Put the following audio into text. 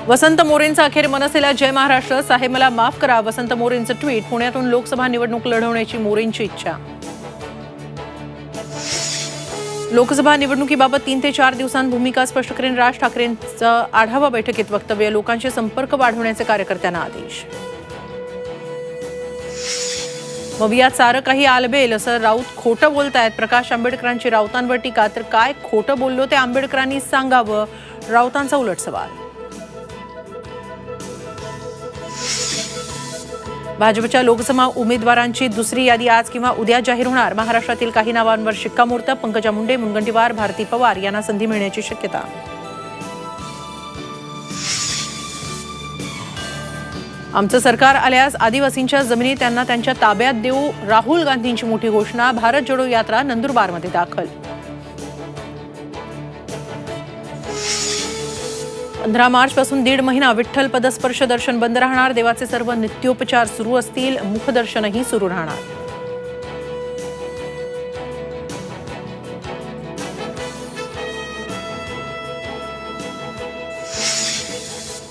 वसंत मोरेंचा अखेर मनसेला जय महाराष्ट्र, साहेब मला माफ करा. वसंत मोरेंचं ट्विट. पुण्यातून लोकसभा निवडणूक लढवण्याची मोरेंची इच्छा. लोकसभा निवडणुकीबाबत 3 ते 4 दिवसांत भूमिका स्पष्ट करेन राज ठाकरेंचं आढावा बैठकीत वक्तव्य. लोकांशी संपर्क वाढवण्याचे कार्यकर्त्यांना आदेश. मवियात सारं काही आलबेल असं राऊत खोटं बोलतायत. प्रकाश आंबेडकरांची राऊतांवर टीका. तर काय खोटं बोललो ते आंबेडकरांनी सांगावं, राऊतांचा उलट सवाल. भाजपच्या लोकसभा उमेदवारांची दुसरी यादी आज किंवा उद्या जाहीर होणार. महाराष्ट्रातील काही नावांवर शिक्कामोर्तब. पंकजा मुंडे, मुनगंटीवार, भारती पवार यांना संधी मिळण्याची शक्यता. आमचं सरकार आल्यास आदिवासींच्या जमिनी त्यांना त्यांच्या ताब्यात देऊ. राहुल गांधींची मोठी घोषणा. भारत जोडो यात्रा नंदुरबारमध्ये दाखल. 15 मार्चपासून 1.5 महिना विठ्ठल पदस्पर्श दर्शन बंद राहणार. देवाचे सर्व नित्योपचार सुरू असतील. मुखदर्शनही सुरू राहणार.